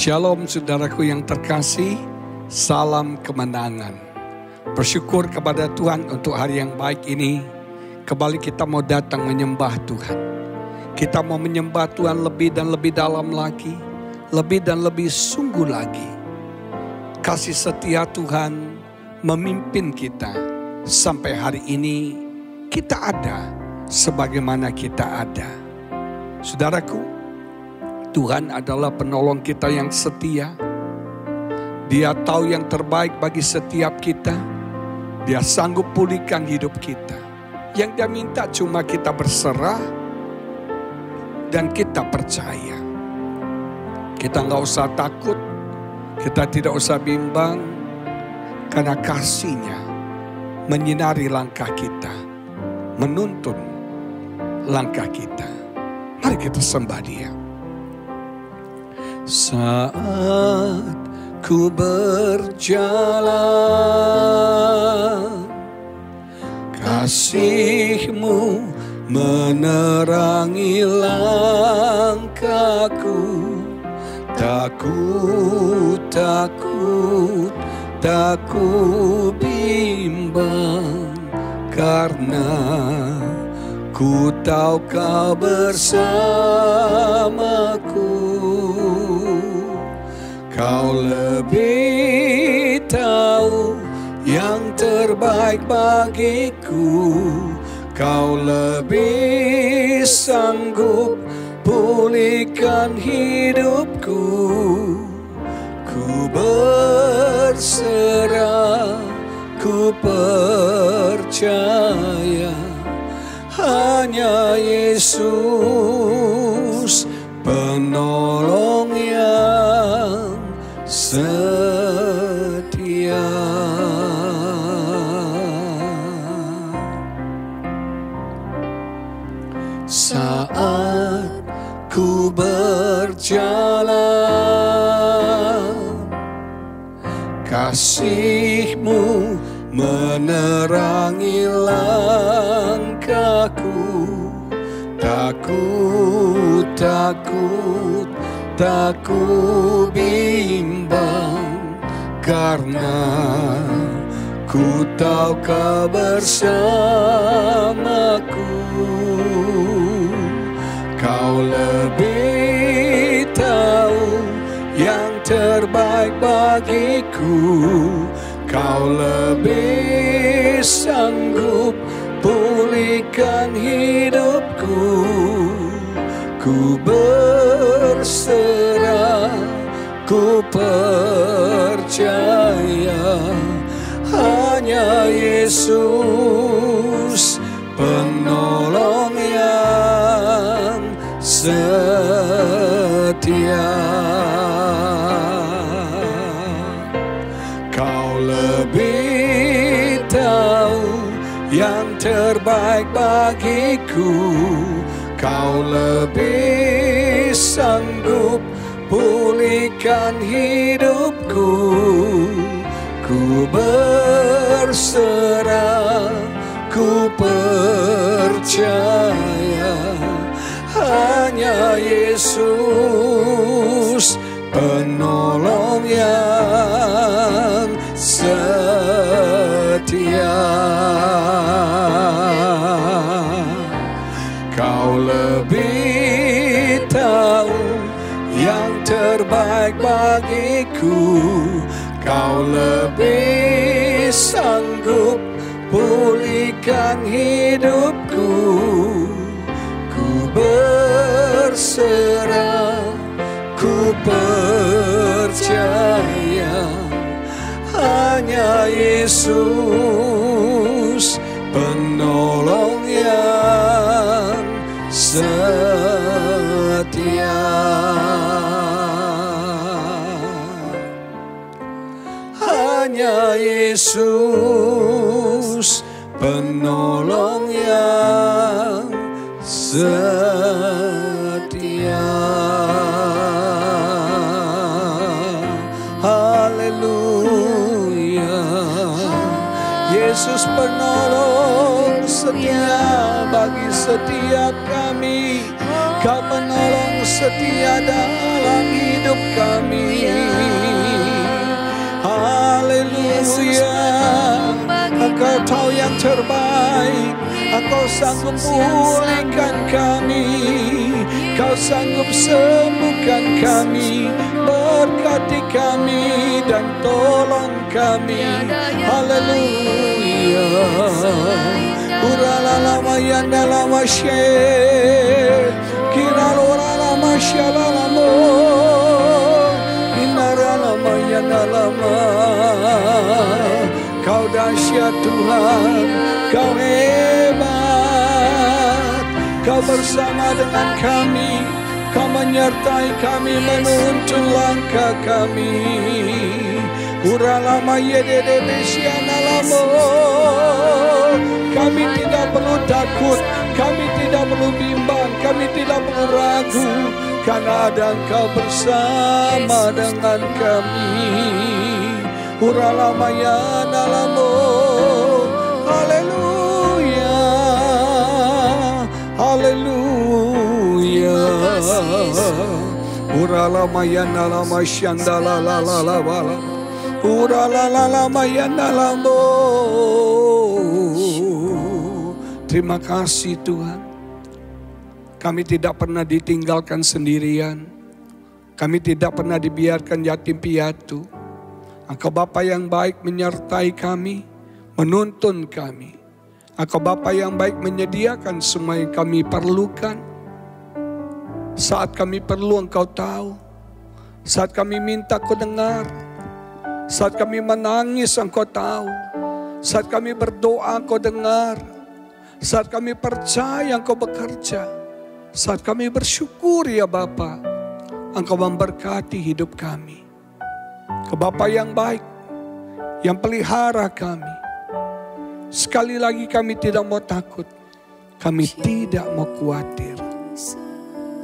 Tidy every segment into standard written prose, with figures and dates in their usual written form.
Shalom saudaraku yang terkasih, salam kemenangan. Bersyukur kepada Tuhan untuk hari yang baik ini. Kembali kita mau datang menyembah Tuhan. Kita mau menyembah Tuhan lebih dan lebih dalam lagi. Lebih dan lebih sungguh lagi. Kasih setia Tuhan memimpin kita. Sampai hari ini kita ada sebagaimana kita ada. Saudaraku, Tuhan adalah penolong kita yang setia. Dia tahu yang terbaik bagi setiap kita. Dia sanggup pulihkan hidup kita. Yang dia minta cuma kita berserah dan kita percaya. Kita nggak usah takut, kita tidak usah bimbang, karena kasih-Nya menyinari langkah kita, menuntun langkah kita. Mari kita sembah Dia. Saat ku berjalan, kasih-Mu menerangi langkahku. Takut, takut, tak ku bimbang, karena ku tahu Kau bersamaku. Kau lebih tahu yang terbaik bagiku. Kau lebih sanggup pulihkan hidupku. Ku berserah, ku percaya, hanya Yesus penolong yang setia. Saat ku berjalan, kasih-Mu menerangi langkahku. Takut, takut, tak ku bimbang, karena ku tahu Kau bersamaku. Kau lebih tahu yang terbaik bagiku. Kau lebih sanggup pulihkan hidupku. Ku berserah, ku percaya, hanya Yesus penolong yang setia. Kau lebih tahu yang terbaik bagiku. Kau lebih sanggup pulihkan hidupku. Ku berserah, ku percaya, hanya Yesus penolong yang setia. Kau lebih tahu yang terbaik bagiku. Kau lebih sanggup pulihkan hidupku. Ku berserah, ku percaya, hanya Yesus penolong yang Yesus, penolong yang setia. Haleluya. Yesus penolong setia bagi setiap kami. Kau menolong setia dalam hidup kami. Haleluya. Engkau tahu yang terbaik. Engkau sanggup pulihkan kami. Kau sanggup sembuhkan kami. Berkati kami dan tolong kami. Haleluya. Uralala yanda lama syekh. Kiralora lama syalalamo. Inaralama yanda lama. Kau dahsyat Tuhan, Kau hebat, Kau bersama dengan kami, Kau menyertai kami, menuntun langkah kami. Uralama yedede besyanalamo. Kami tidak perlu takut, kami tidak perlu bimbang, kami tidak perlu ragu, karena ada Engkau bersama dengan kami. Uralamaya nalamo. Haleluya. Haleluya. Uralamaya nalama syandala la la la la. Uralamaya nalamo. Terima kasih Tuhan. Kami tidak pernah ditinggalkan sendirian. Kami tidak pernah dibiarkan yatim piatu. Engkau Bapa yang baik menyertai kami, menuntun kami. Engkau Bapa yang baik menyediakan semua yang kami perlukan. Saat kami perlu Engkau tahu. Saat kami minta Kau dengar. Saat kami menangis Engkau tahu. Saat kami berdoa Engkau dengar. Saat kami percaya Engkau bekerja. Saat kami bersyukur ya Bapa, Engkau memberkati hidup kami. Ke Bapa yang baik, yang pelihara kami. Sekali lagi kami tidak mau takut, kami tidak mau khawatir.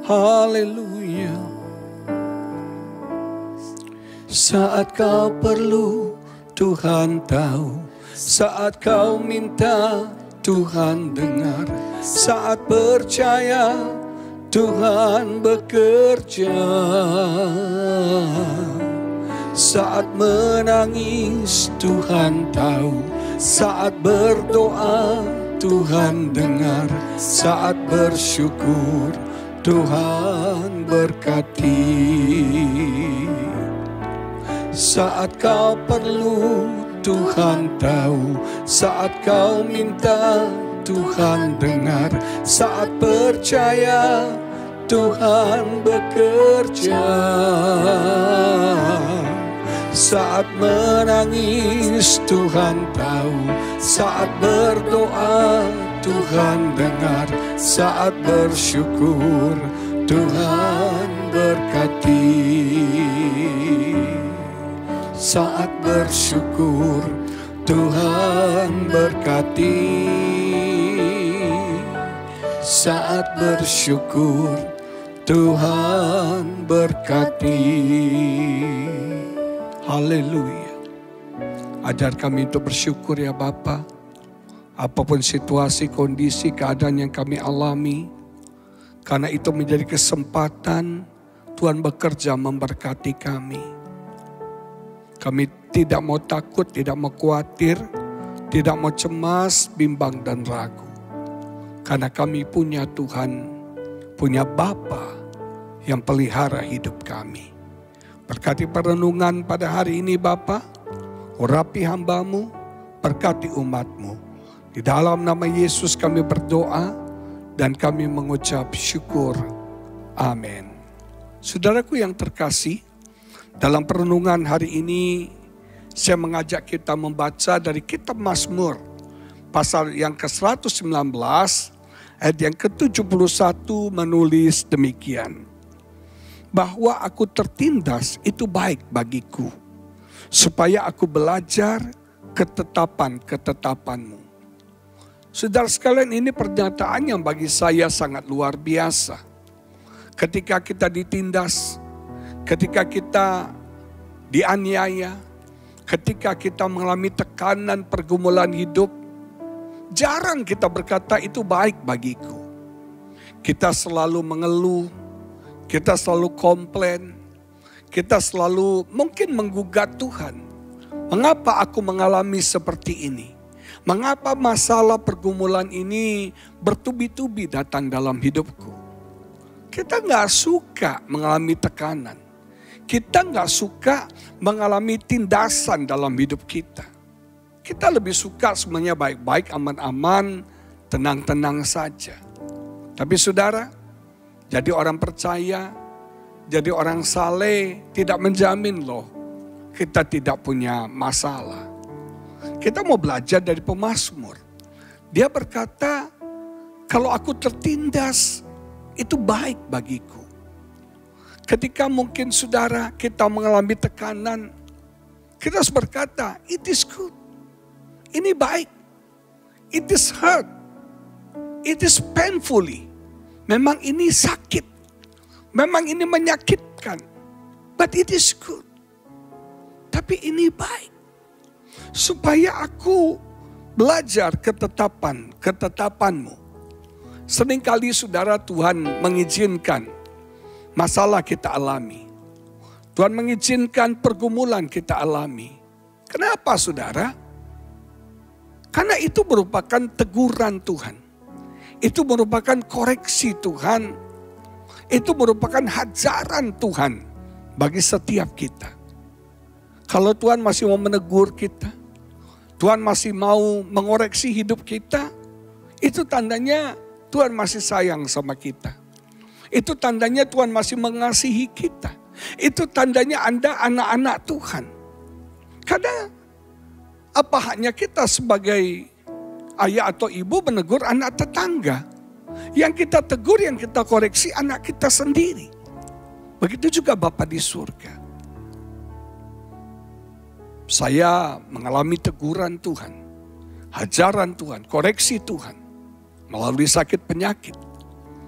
Haleluya. Saat kau perlu, Tuhan tahu. Saat kau minta, Tuhan dengar. Saat percaya, Tuhan bekerja. Saat menangis Tuhan tahu. Saat berdoa Tuhan dengar. Saat bersyukur Tuhan berkati. Saat kau perlu Tuhan tahu. Saat kau minta Tuhan dengar. Saat percaya Tuhan bekerja. Saat menangis Tuhan tahu. Saat berdoa Tuhan dengar. Saat bersyukur Tuhan berkati. Saat bersyukur Tuhan berkati. Saat bersyukur Tuhan berkati. Haleluya. Ajar kami untuk bersyukur ya Bapa. Apapun situasi, kondisi, keadaan yang kami alami. Karena itu menjadi kesempatan Tuhan bekerja memberkati kami. Kami tidak mau takut, tidak mau khawatir, tidak mau cemas, bimbang dan ragu. Karena kami punya Tuhan, punya Bapa yang pelihara hidup kami. Berkati perenungan pada hari ini Bapa, urapi hamba-Mu, berkati umat-Mu. Di dalam nama Yesus kami berdoa dan kami mengucap syukur. Amin. Saudaraku yang terkasih, dalam perenungan hari ini saya mengajak kita membaca dari kitab Mazmur pasal yang ke-119 ayat yang ke-71 menulis demikian. Bahwa aku tertindas itu baik bagiku, supaya aku belajar ketetapan-ketetapanmu. Saudara sekalian, ini pernyataan yang bagi saya sangat luar biasa. Ketika kita ditindas, ketika kita dianiaya, ketika kita mengalami tekanan pergumulan hidup, jarang kita berkata itu baik bagiku. Kita selalu mengeluh, kita selalu komplain, kita selalu mungkin menggugat Tuhan. Mengapa aku mengalami seperti ini? Mengapa masalah pergumulan ini bertubi-tubi datang dalam hidupku? Kita gak suka mengalami tekanan. Kita gak suka mengalami tindasan dalam hidup kita. Kita lebih suka semuanya baik-baik, aman-aman, tenang-tenang saja. Tapi saudara, jadi orang percaya, jadi orang saleh tidak menjamin loh kita tidak punya masalah. Kita mau belajar dari pemazmur. Dia berkata, kalau aku tertindas, itu baik bagiku. Ketika mungkin saudara kita mengalami tekanan, kita harus berkata, it is good. Ini baik. It is hurt. It is painfully. Memang ini sakit. Memang ini menyakitkan. But it is good. Tapi ini baik. Supaya aku belajar ketetapanmu. Seringkali saudara, Tuhan mengizinkan masalah kita alami. Tuhan mengizinkan pergumulan kita alami. Kenapa saudara? Karena itu merupakan teguran Tuhan. Itu merupakan koreksi Tuhan. Itu merupakan hajaran Tuhan bagi setiap kita. Kalau Tuhan masih mau menegur kita, Tuhan masih mau mengoreksi hidup kita, itu tandanya Tuhan masih sayang sama kita. Itu tandanya Tuhan masih mengasihi kita. Itu tandanya Anda anak-anak Tuhan. Karena apa haknya kita sebagai ayah atau ibu menegur anak tetangga? Yang kita tegur, yang kita koreksi anak kita sendiri. Begitu juga Bapa di surga. Saya mengalami teguran Tuhan, hajaran Tuhan, koreksi Tuhan. Melalui sakit penyakit,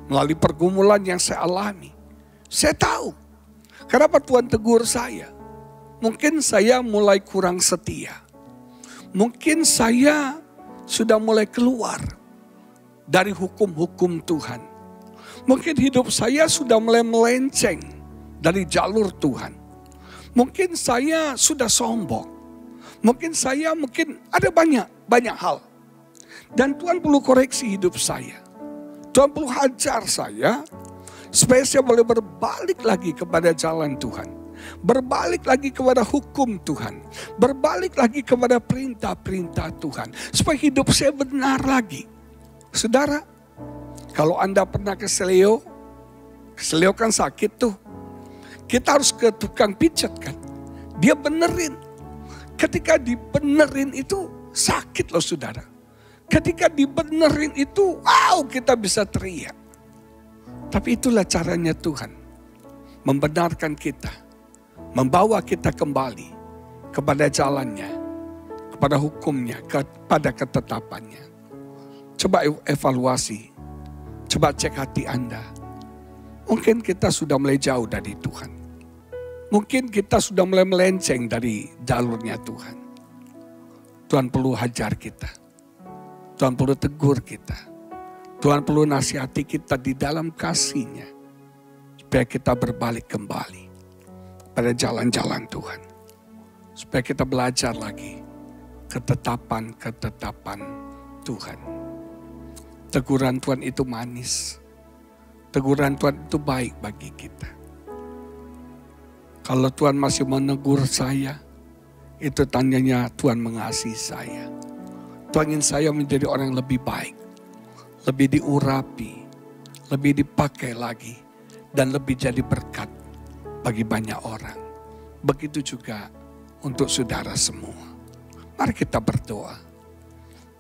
melalui pergumulan yang saya alami. Saya tahu, kenapa Tuhan tegur saya. Mungkin saya mulai kurang setia. Mungkin saya sudah mulai keluar dari hukum-hukum Tuhan. Mungkin hidup saya sudah mulai melenceng dari jalur Tuhan. Mungkin saya sudah sombong. Mungkin saya ada banyak hal. Dan Tuhan perlu koreksi hidup saya. Tuhan perlu hajar saya supaya saya boleh berbalik lagi kepada jalan Tuhan. Berbalik lagi kepada hukum Tuhan. Berbalik lagi kepada perintah-perintah Tuhan. Supaya hidup saya benar lagi. Saudara, kalau Anda pernah ke seleo kan sakit tuh. Kita harus ke tukang pijat kan. Dia benerin. Ketika dibenerin itu sakit loh saudara. Ketika dibenerin itu, wow, kita bisa teriak. Tapi itulah caranya Tuhan. Membenarkan kita. Membawa kita kembali kepada jalannya. Kepada hukumnya, kepada ketetapannya. Coba evaluasi. Coba cek hati Anda. Mungkin kita sudah mulai jauh dari Tuhan. Mungkin kita sudah mulai melenceng dari jalurnya Tuhan. Tuhan perlu hajar kita. Tuhan perlu tegur kita. Tuhan perlu nasihati kita di dalam kasih-Nya. Supaya kita berbalik kembali pada jalan-jalan Tuhan. Supaya kita belajar lagi ketetapan-ketetapan Tuhan. Teguran Tuhan itu manis. Teguran Tuhan itu baik bagi kita. Kalau Tuhan masih menegur saya, itu tandanya Tuhan mengasihi saya. Tuhan ingin saya menjadi orang yang lebih baik, lebih diurapi, lebih dipakai lagi, dan lebih jadi berkat bagi banyak orang. Begitu juga untuk saudara semua. Mari kita berdoa.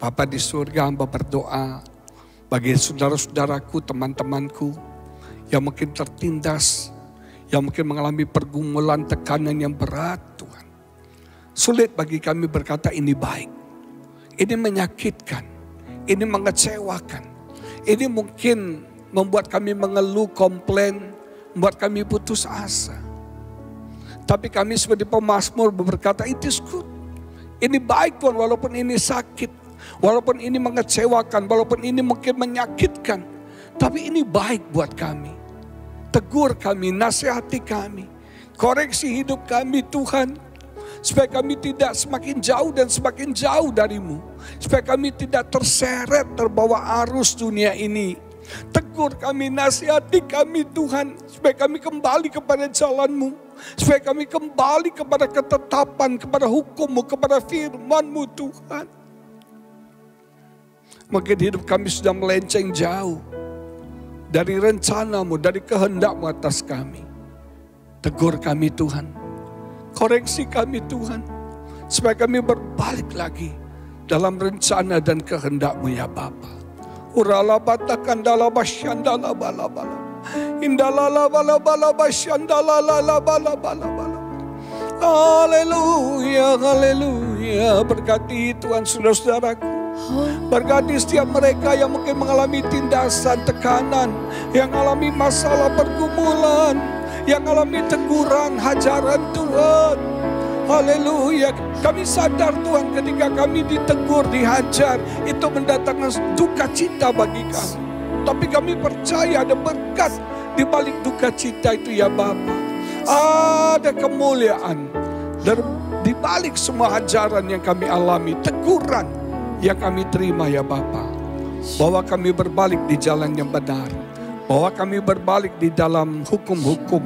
Bapa di surga, hamba berdoa bagi saudara-saudaraku, teman-temanku yang mungkin tertindas, yang mungkin mengalami pergumulan tekanan yang berat Tuhan. Sulit bagi kami berkata ini baik. Ini menyakitkan. Ini mengecewakan. Ini mungkin membuat kami mengeluh, komplain, membuat kami putus asa. Tapi kami sebagai pemazmur berkata, it is good. Ini baik Tuhan, walaupun ini sakit. Walaupun ini mengecewakan, walaupun ini mungkin menyakitkan. Tapi ini baik buat kami. Tegur kami, nasihati kami. Koreksi hidup kami Tuhan. Supaya kami tidak semakin jauh dan semakin jauh darimu. Supaya kami tidak terseret, terbawa arus dunia ini. Tegur kami, nasihati kami Tuhan. Supaya kami kembali kepada jalan-Mu. Supaya kami kembali kepada ketetapan, kepada hukum-Mu, kepada firman-Mu Tuhan. Mungkin hidup kami sudah melenceng jauh dari rencana-Mu, dari kehendak-Mu atas kami. Tegur kami Tuhan. Koreksi kami Tuhan. Supaya kami berbalik lagi dalam rencana dan kehendak-Mu ya Bapa. Uralabatakan dalabasyandalalabala. Indalalabalabalabasyandalalalabala. Haleluya, haleluya. Berkati Tuhan saudara-saudaraku. Berkati setiap mereka yang mungkin mengalami tindasan, tekanan, yang mengalami masalah pergumulan, yang mengalami teguran, hajaran Tuhan. Haleluya. Kami sadar Tuhan ketika kami ditegur, dihajar, itu mendatangkan duka cita bagi kami. Tapi kami percaya ada berkat di balik duka cita itu ya Bapa. Ada kemuliaan di balik semua hajaran yang kami alami, teguran yang kami terima ya Bapa. Bahwa kami berbalik di jalan yang benar. Bahwa kami berbalik di dalam hukum-hukum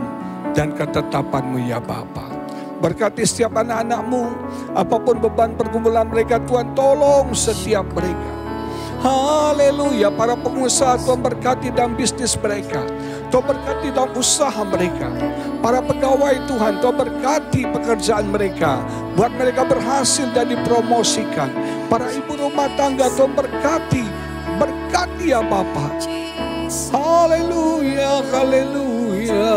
dan ketetapan-Mu ya Bapa. Berkati setiap anak-anak-Mu, apapun beban pergumulan mereka Tuhan, tolong setiap mereka. Haleluya, para pengusaha Tuhan berkati dalam bisnis mereka. Tuhan berkati dalam usaha mereka. Para pegawai Tuhan, Tuhan berkati pekerjaan mereka. Buat mereka berhasil dan dipromosikan. Para ibu rumah tangga Tuhan berkati. Berkati ya Bapa. Haleluya, haleluya.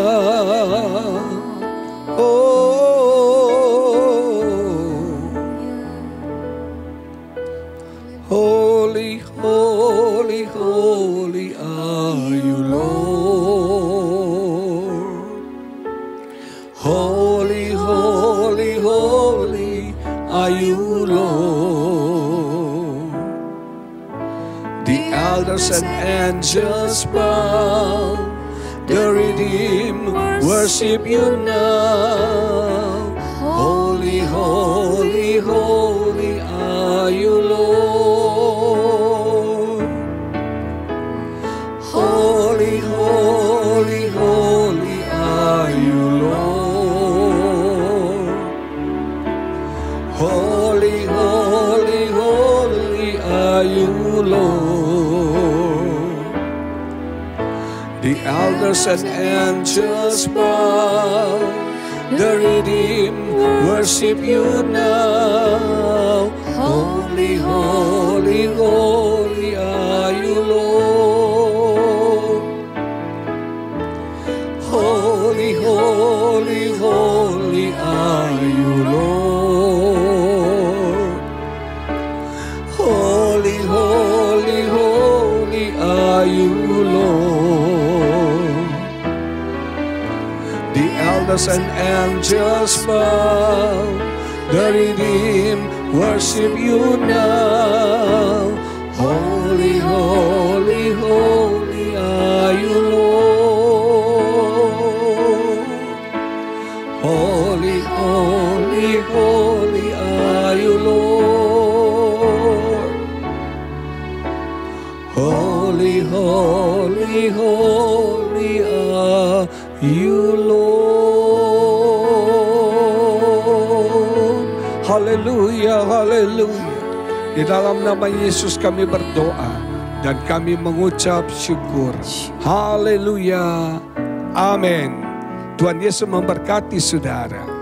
Holy, holy, holy are you, Lord. Holy, holy, holy are you, Lord. The elders and angels bow, the redeemed worship you now. Holy, holy, holy are you, Lord. Holy, holy, holy are you, Lord. Holy, holy, holy are you, Lord. The elders and angels bow, the redeemed worship you now. Holy, holy, holy are you, Lord. Holy, holy, holy are you, Lord. Holy, holy, holy are you, Lord. The elders and angels bow, the redeemed worship you now. Holy, holy, holy are you, Lord. Holy, holy, holy are you, Lord. Holy, holy, holy are you, Lord. Haleluya, haleluya. Di dalam nama Yesus kami berdoa dan kami mengucap syukur. Haleluya. Amin. Tuhan Yesus memberkati saudara.